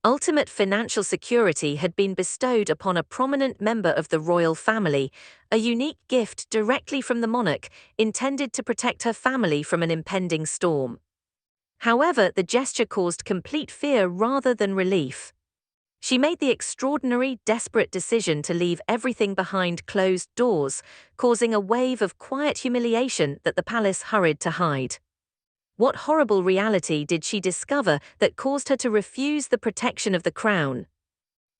Ultimate financial security had been bestowed upon a prominent member of the royal family, a unique gift directly from the monarch, intended to protect her family from an impending storm. However, the gesture caused complete fear rather than relief. She made the extraordinary, desperate decision to leave everything behind closed doors, causing a wave of quiet humiliation that the palace hurried to hide. What horrible reality did she discover that caused her to refuse the protection of the crown?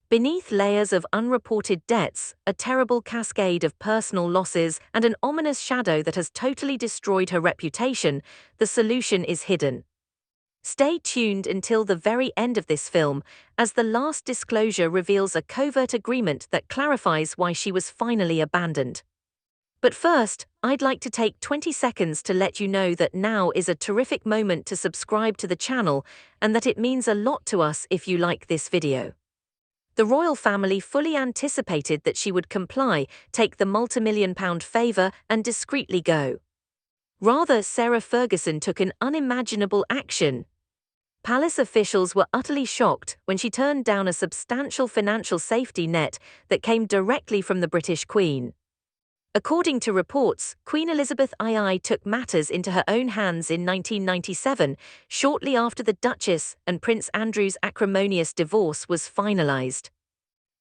Beneath layers of unreported debts, a terrible cascade of personal losses, and an ominous shadow that has totally destroyed her reputation, the solution is hidden. Stay tuned until the very end of this film, as the last disclosure reveals a covert agreement that clarifies why she was finally abandoned. But first, I'd like to take 20 seconds to let you know that now is a terrific moment to subscribe to the channel and that it means a lot to us if you like this video. The royal family fully anticipated that she would comply, take the multi-million-pound favor, and discreetly go. Rather, Sarah Ferguson took an unimaginable action. Palace officials were utterly shocked when she turned down a substantial financial safety net that came directly from the British Queen. According to reports, Queen Elizabeth II took matters into her own hands in 1997, shortly after the Duchess and Prince Andrew's acrimonious divorce was finalised.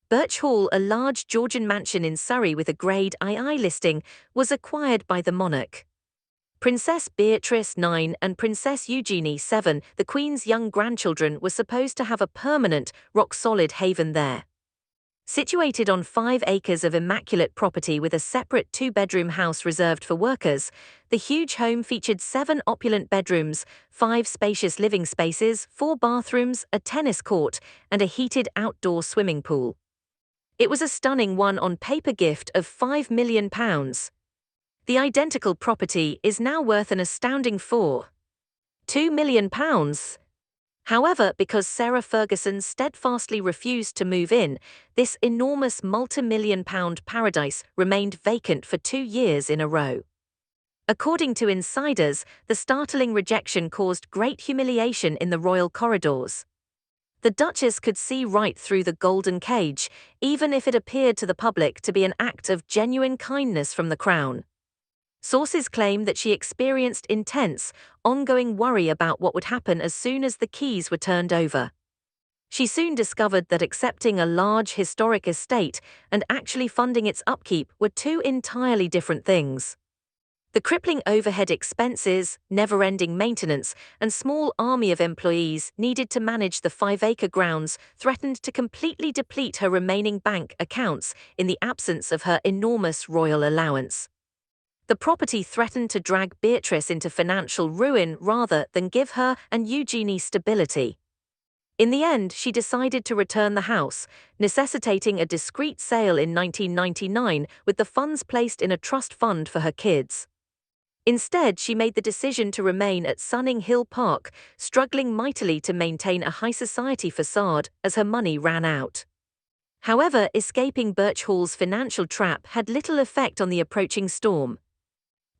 Birch Hall, a large Georgian mansion in Surrey with a Grade II listing, was acquired by the monarch. Princess Beatrice IX and Princess Eugenie VII, the Queen's young grandchildren, were supposed to have a permanent, rock-solid haven there. Situated on 5 acres of immaculate property with a separate 2-bedroom house reserved for workers, the huge home featured 7 opulent bedrooms, 5 spacious living spaces, 4 bathrooms, a tennis court, and a heated outdoor swimming pool. It was a stunning one-on-paper gift of £5 million. The identical property is now worth an astounding £2 million. However, because Sarah Ferguson steadfastly refused to move in, this enormous multi-million-pound paradise remained vacant for 2 years in a row. According to insiders, the startling rejection caused great humiliation in the royal corridors. The Duchess could see right through the golden cage, even if it appeared to the public to be an act of genuine kindness from the crown. Sources claim that she experienced intense, ongoing worry about what would happen as soon as the keys were turned over. She soon discovered that accepting a large historic estate and actually funding its upkeep were 2 entirely different things. The crippling overhead expenses, never-ending maintenance, and small army of employees needed to manage the 5-acre grounds threatened to completely deplete her remaining bank accounts in the absence of her enormous royal allowance. The property threatened to drag Beatrice into financial ruin rather than give her and Eugenie stability. In the end, she decided to return the house, necessitating a discreet sale in 1999 with the funds placed in a trust fund for her kids. Instead, she made the decision to remain at Sunning Hill Park, struggling mightily to maintain a high society facade as her money ran out. However, escaping Birch Hall's financial trap had little effect on the approaching storm.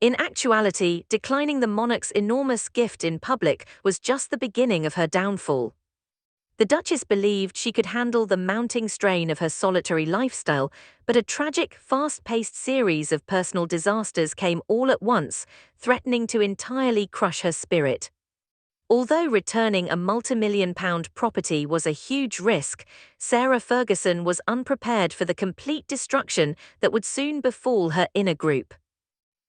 In actuality, declining the monarch's enormous gift in public was just the beginning of her downfall. The Duchess believed she could handle the mounting strain of her solitary lifestyle, but a tragic, fast-paced series of personal disasters came all at once, threatening to entirely crush her spirit. Although returning a multi-million-pound property was a huge risk, Sarah Ferguson was unprepared for the complete destruction that would soon befall her inner group.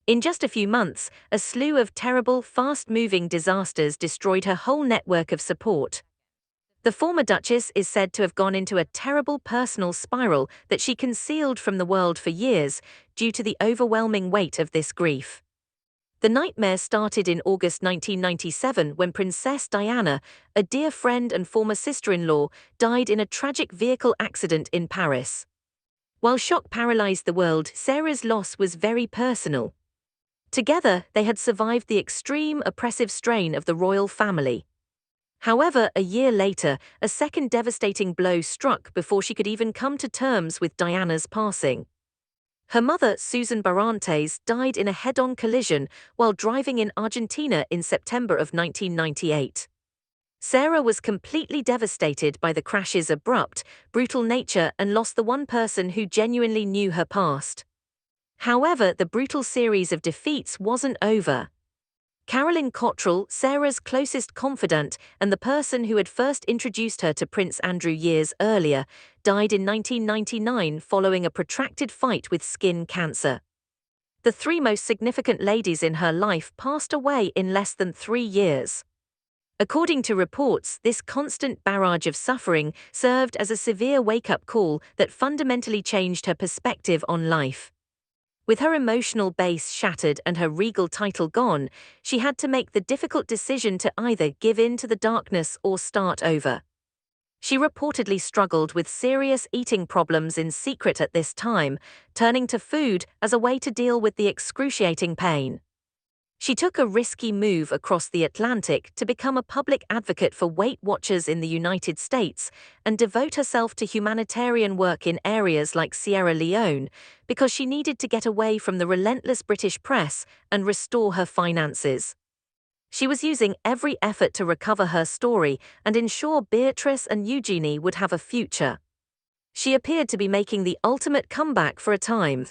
In just a few months, a slew of terrible, fast-moving disasters destroyed her whole network of support. The former Duchess is said to have gone into a terrible personal spiral that she concealed from the world for years due to the overwhelming weight of this grief. The nightmare started in August 1997 when Princess Diana, a dear friend and former sister-in-law, died in a tragic vehicle accident in Paris. While shock paralyzed the world, Sarah's loss was very personal. Together, they had survived the extreme, oppressive strain of the royal family. However, a year later, a second devastating blow struck before she could even come to terms with Diana's passing. Her mother, Susan Barrantes, died in a head-on collision while driving in Argentina in September of 1998. Sarah was completely devastated by the crash's abrupt, brutal nature and lost the one person who genuinely knew her past. However, the brutal series of defeats wasn't over. Carolyn Cottrell, Sarah's closest confidant and the person who had first introduced her to Prince Andrew years earlier, died in 1999 following a protracted fight with skin cancer. The three most significant ladies in her life passed away in less than 3 years. According to reports, this constant barrage of suffering served as a severe wake-up call that fundamentally changed her perspective on life. With her emotional base shattered and her regal title gone, she had to make the difficult decision to either give in to the darkness or start over. She reportedly struggled with serious eating problems in secret at this time, turning to food as a way to deal with the excruciating pain. She took a risky move across the Atlantic to become a public advocate for Weight Watchers in the United States and devote herself to humanitarian work in areas like Sierra Leone because she needed to get away from the relentless British press and restore her finances. She was using every effort to recover her story and ensure Beatrice and Eugenie would have a future. She appeared to be making the ultimate comeback for a time.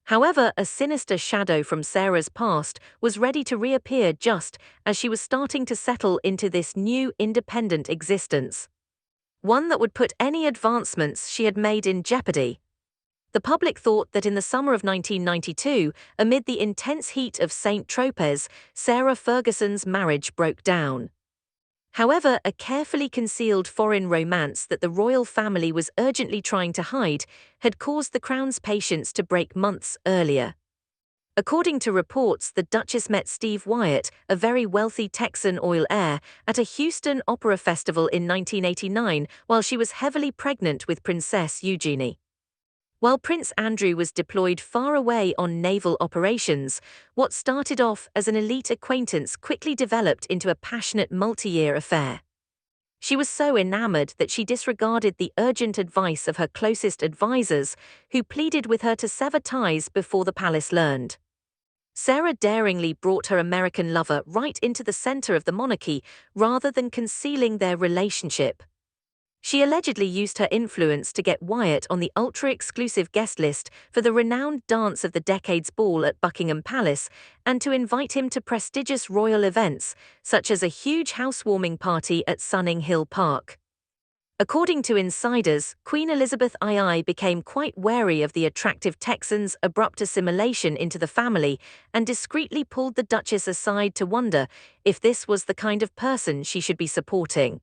However, a sinister shadow from Sarah's past was ready to reappear just as she was starting to settle into this new independent existence. One that would put any advancements she had made in jeopardy. The public thought that in the summer of 1992, amid the intense heat of St. Tropez, Sarah Ferguson's marriage broke down. However, a carefully concealed foreign romance that the royal family was urgently trying to hide had caused the Crown's patience to break months earlier. According to reports, the Duchess met Steve Wyatt, a very wealthy Texan oil heir, at a Houston Opera Festival in 1989 while she was heavily pregnant with Princess Eugenie. While Prince Andrew was deployed far away on naval operations, what started off as an elite acquaintance quickly developed into a passionate multi-year affair. She was so enamored that she disregarded the urgent advice of her closest advisors, who pleaded with her to sever ties before the palace learned. Sarah daringly brought her American lover right into the center of the monarchy rather than concealing their relationship. She allegedly used her influence to get Wyatt on the ultra-exclusive guest list for the renowned Dance of the Decades ball at Buckingham Palace and to invite him to prestigious royal events, such as a huge housewarming party at Sunning Hill Park. According to insiders, Queen Elizabeth II became quite wary of the attractive Texan's abrupt assimilation into the family and discreetly pulled the Duchess aside to wonder if this was the kind of person she should be supporting.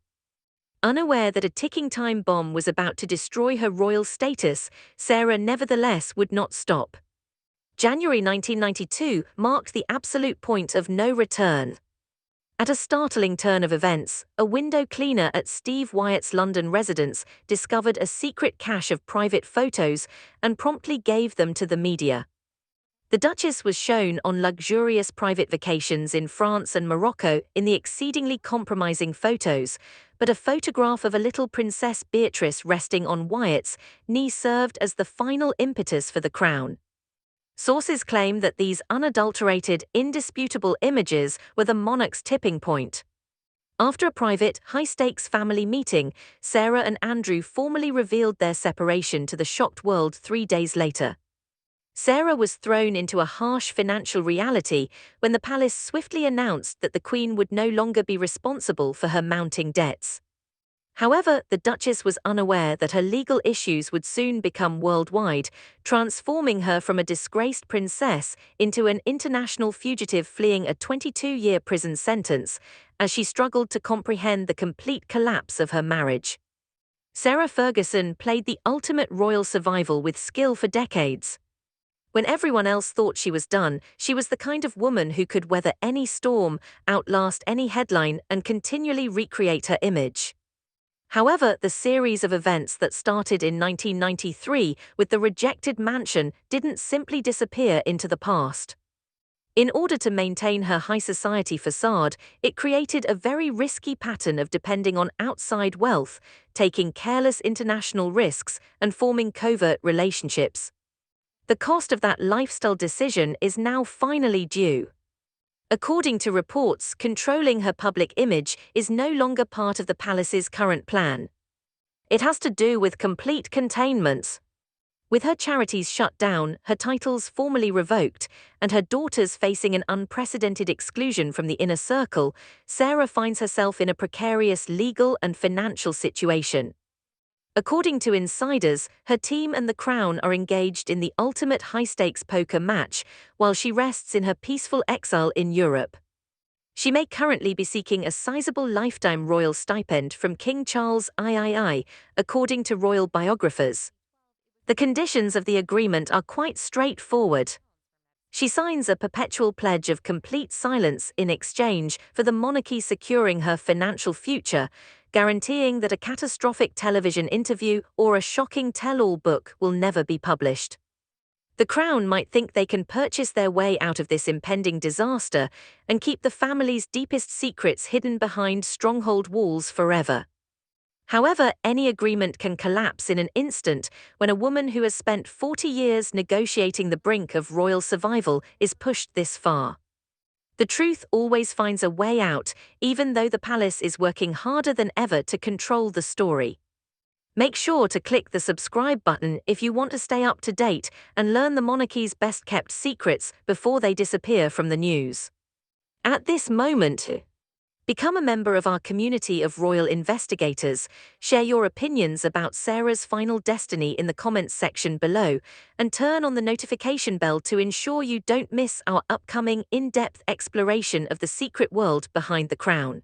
Unaware that a ticking time bomb was about to destroy her royal status, Sarah nevertheless would not stop. January 1992 marked the absolute point of no return. At a startling turn of events, a window cleaner at Steve Wyatt's London residence discovered a secret cache of private photos and promptly gave them to the media. The Duchess was shown on luxurious private vacations in France and Morocco in the exceedingly compromising photos, but a photograph of a little Princess Beatrice resting on Wyatt's knee served as the final impetus for the crown. Sources claim that these unadulterated, indisputable images were the monarch's tipping point. After a private, high-stakes family meeting, Sarah and Andrew formally revealed their separation to the shocked world 3 days later. Sarah was thrown into a harsh financial reality when the palace swiftly announced that the Queen would no longer be responsible for her mounting debts. However, the Duchess was unaware that her legal issues would soon become worldwide, transforming her from a disgraced princess into an international fugitive fleeing a 22-year prison sentence, as she struggled to comprehend the complete collapse of her marriage. Sarah Ferguson played the ultimate royal survival with skill for decades. When everyone else thought she was done, she was the kind of woman who could weather any storm, outlast any headline, and continually recreate her image. However, the series of events that started in 1993 with the rejected mansion didn't simply disappear into the past. In order to maintain her high society facade, it created a very risky pattern of depending on outside wealth, taking careless international risks, and forming covert relationships. The cost of that lifestyle decision is now finally due. According to reports, controlling her public image is no longer part of the palace's current plan. It has to do with complete containment. With her charities shut down, her titles formally revoked, and her daughters facing an unprecedented exclusion from the inner circle, Sarah finds herself in a precarious legal and financial situation. According to insiders, her team and the Crown are engaged in the ultimate high-stakes poker match, while she rests in her peaceful exile in Europe. She may currently be seeking a sizable lifetime royal stipend from King Charles III, according to royal biographers. The conditions of the agreement are quite straightforward. She signs a perpetual pledge of complete silence in exchange for the monarchy securing her financial future, guaranteeing that a catastrophic television interview or a shocking tell-all book will never be published. The Crown might think they can purchase their way out of this impending disaster and keep the family's deepest secrets hidden behind stronghold walls forever. However, any agreement can collapse in an instant when a woman who has spent 40 years negotiating the brink of royal survival is pushed this far. The truth always finds a way out, even though the palace is working harder than ever to control the story. Make sure to click the subscribe button if you want to stay up to date and learn the monarchy's best-kept secrets before they disappear from the news. At this moment, become a member of our community of royal investigators, share your opinions about Sarah's final destiny in the comments section below, and turn on the notification bell to ensure you don't miss our upcoming in-depth exploration of the secret world behind the crown.